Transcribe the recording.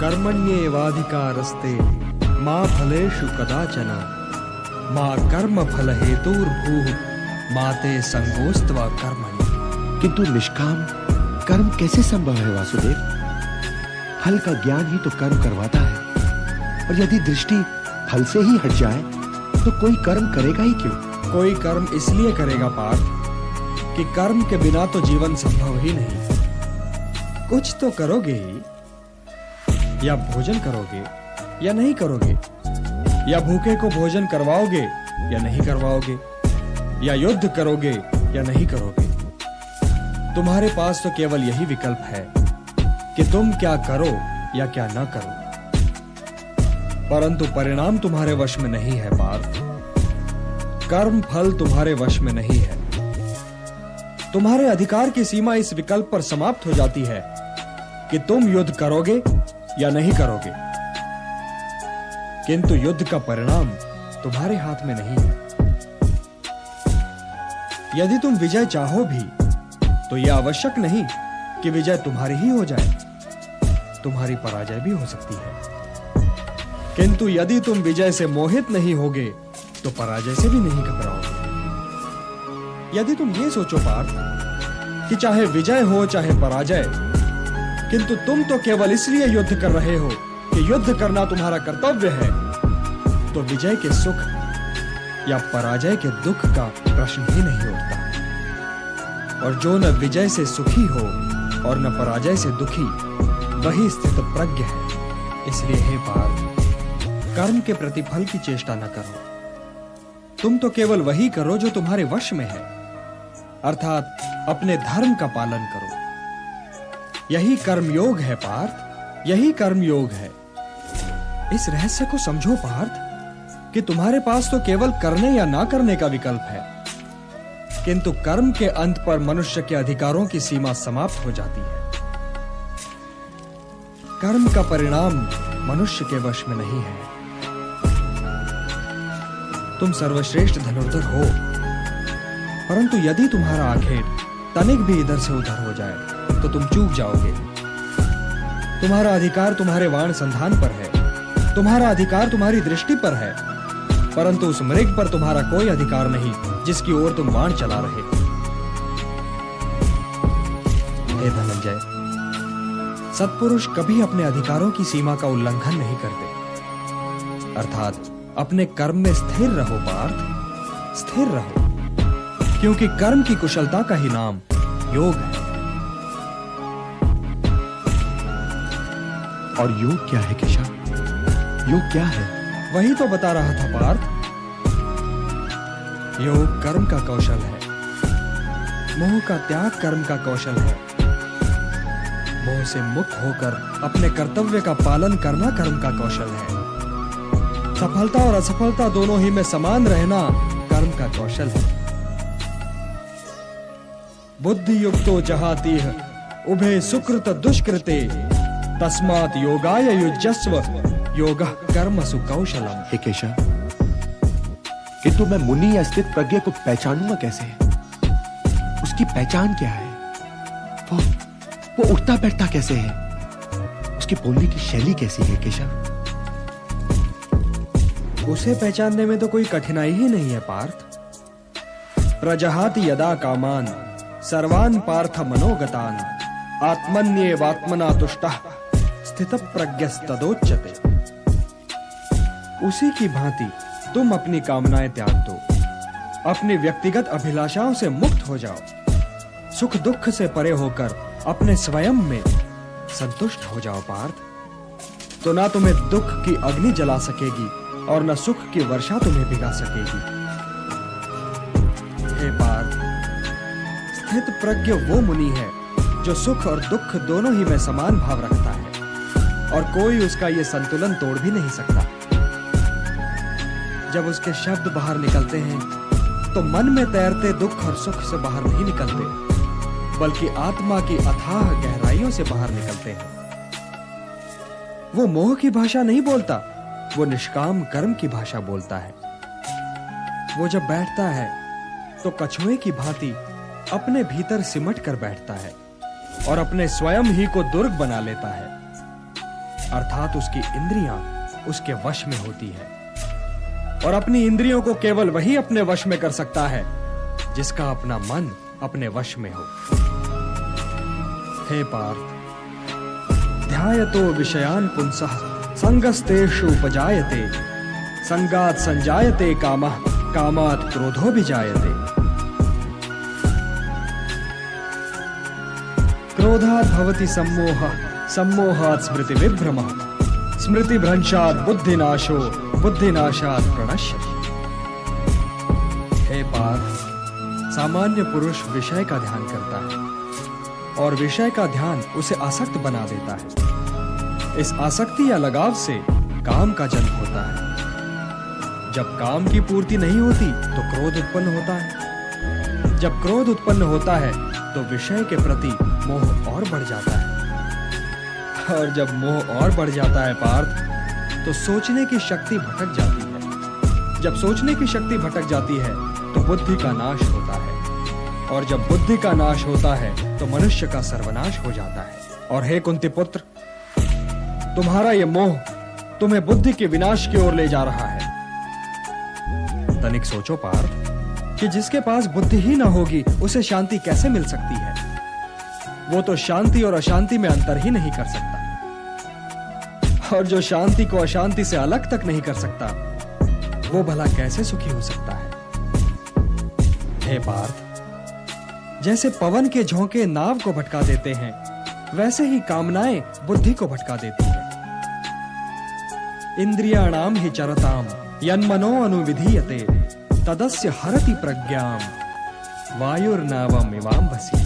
कर्मण्येवाधिकारस्ते मा फलेषु कदाचन मा कर्म फल हेतुर्भूः मा ते संगोस्त्वा कर्मणि। किंतु निष्काम कर्म कैसे संभव है वासुदेव? फल का ज्ञान ही तो कर्म करवाता है, और यदि दृष्टि फल से ही हट जाए तो कोई कर्म करेगा ही क्यों? कोई कर्म इसलिए करेगा पार्थ कि कर्म के बिना तो जीवन संभव ही नहीं। कुछ तो करोगे ही, या भोजन करोगे या नहीं करोगे, या भूखे को भोजन करवाओगे या नहीं करवाओगे, या युद्ध करोगे या नहीं करोगे। तुम्हारे पास तो केवल यही विकल्प है कि तुम क्या करो या क्या ना करो, परंतु परिणाम तुम्हारे वश में नहीं है पार्थ। कर्म फल तुम्हारे वश में नहीं है। तुम्हारे अधिकार की सीमा इस विकल्प पर समाप्त हो जाती है कि तुम युद्ध करोगे या नहीं करोगे, किंतु युद्ध का परिणाम तुम्हारे हाथ में नहीं है। यदि तुम विजय चाहो भी तो यह आवश्यक नहीं कि विजय तुम्हारी ही हो जाए, तुम्हारी पराजय भी हो सकती है। किंतु यदि तुम विजय से मोहित नहीं होगे तो पराजय से भी नहीं घबराओगे। यदि तुम ये सोचो पार्थ कि चाहे विजय हो चाहे पराजय, किंतु तुम तो केवल इसलिए युद्ध कर रहे हो कि युद्ध करना तुम्हारा कर्तव्य है, तो विजय के सुख या पराजय के दुख का प्रश्न ही नहीं उठता। और जो न विजय से सुखी हो और न पराजय से दुखी, वही स्थित प्रज्ञ है। इसलिए हे पार्थ, कर्म के प्रतिफल की चेष्टा न करो। तुम तो केवल वही करो जो तुम्हारे वश में है, अर्थात अपने धर्म का पालन करो। यही कर्मयोग है पार्थ, यही कर्मयोग है। इस रहस्य को समझो पार्थ कि तुम्हारे पास तो केवल करने या ना करने का विकल्प है, किंतु कर्म के अंत पर मनुष्य के अधिकारों की सीमा समाप्त हो जाती है। कर्म का परिणाम मनुष्य के वश में नहीं है। तुम सर्वश्रेष्ठ धनुर्धर हो, परंतु यदि तुम्हारा आखेट तनिक भी इधर से उधर हो जाए तो तुम चूक जाओगे। तुम्हारा अधिकार तुम्हारे वाण संधान पर है, तुम्हारा अधिकार तुम्हारी दृष्टि पर है, परंतु उस मृग पर तुम्हारा कोई अधिकार नहीं जिसकी ओर तुम बाण चला रहे। हे धनंजय, सत्पुरुष कभी अपने अधिकारों की सीमा का उल्लंघन नहीं करते। अर्थात अपने कर्म में स्थिर रहो पार्थ, स्थिर रहो, क्योंकि कर्म की कुशलता का ही नाम योग है। और योग क्या है केशव? योग क्या है? वही तो बता रहा था पार्थ। योग कर्म का कौशल है, मोह का त्याग कर्म का कौशल है, मोह से मुक्त होकर अपने कर्तव्य का पालन करना कर्म का कौशल है, सफलता और असफलता दोनों ही में समान रहना कर्म का कौशल है। बुद्धि युक्तो जहातीह उभे सुकृत दुष्कृते तस्मात् योगाय युज्यस्व योगः कर्मसु कौशलम। हे केशव, किंतु मैं मुनि या स्थित प्रज्ञ को पहचानूंगा कैसे? उसकी पहचान क्या है? वो उठता बैठता कैसे है? उसकी बोलने की शैली कैसी है केशव? उसे पहचानने में तो कोई कठिनाई ही नहीं है पार्थ। प्रजहाति यदा कामान सर्वान् पार्थ मनोगतान् आत्मन्येवात्मना तुष्टः स्थित प्रज्ञस्तदोच्यते। उसी की भांति तुम अपनी कामनाएं त्याग दो, अपनी व्यक्तिगत अभिलाषाओं से मुक्त हो जाओ, सुख दुख से परे होकर अपने स्वयं में संतुष्ट हो जाओ पार्थ। तो ना तुम्हें दुख की अग्नि जला सकेगी और न सुख की वर्षा तुम्हें भिगा सकेगी। हे पार्थ, स्थित प्रज्ञ वो मुनि है जो सुख और दुख दोनों ही में समान भाव रखता है, और कोई उसका ये संतुलन तोड़ भी नहीं सकता। जब उसके शब्द बाहर निकलते हैं तो मन में तैरते दुख और सुख से बाहर नहीं निकलते, बल्कि आत्मा की अथाह गहराइयों से बाहर निकलते हैं। वो मोह की भाषा नहीं बोलता, वो निष्काम कर्म की भाषा बोलता है। वो जब बैठता है तो कछुए की भांति अपने भीतर सिमट कर बैठता है और अपने स्वयं ही को दुर्ग बना लेता है। अर्थात उसकी इंद्रियां उसके वश में होती है, और अपनी इंद्रियों को केवल वही अपने वश में कर सकता है जिसका अपना मन अपने वश में हो। हे पार्थ, ध्यायतो विषयान् पुंसः संगस्तेषु उपजायते, संगात् संजायते कामः, कामात् क्रोधो विजायते। क्रोधात् भवति सम्मोहः, सम्मोहात् स्मृति विभ्रमः, स्मृति भ्रंशात् बुद्धिनाशो, बुद्धिनाशात् प्रणश्यति। हे पार्थ, सामान्य पुरुष विषय का ध्यान करता है और विषय का ध्यान उसे आसक्त बना देता है। इस आसक्ति या लगाव से काम का जन्म होता है। जब काम की पूर्ति नहीं होती तो क्रोध उत्पन्न होता है। जब क्रोध उत्पन्न होता है तो विषय के प्रति मोह और बढ़ जाता है, और जब मोह और बढ़ जाता है पार्थ, तो सोचने की शक्ति भटक जाती है। जब सोचने की शक्ति भटक जाती है तो बुद्धि का नाश होता है, और जब बुद्धि का नाश होता है तो मनुष्य का सर्वनाश हो जाता है। और हे कुंती पुत्र, तुम्हारा यह मोह तुम्हें बुद्धि के विनाश की ओर ले जा रहा है। तनिक सोचो पार्थ कि जिसके पास बुद्धि ही ना होगी उसे शांति कैसे मिल सकती है? वो तो शांति और अशांति में अंतर ही नहीं कर सकता, और जो शांति को अशांति से अलग तक नहीं कर सकता, वो भला कैसे सुखी हो सकता है? हे पार्थ, जैसे पवन के झोंके नाव को भटका देते हैं, वैसे ही कामनाएं बुद्धि को भटका देती हैं। इंद्रियाणाम हि चरताम यन्मनो अनुविधीयते, तदस्य हरति प्रज्ञाम, वायुर्नावम इवाम्भसि।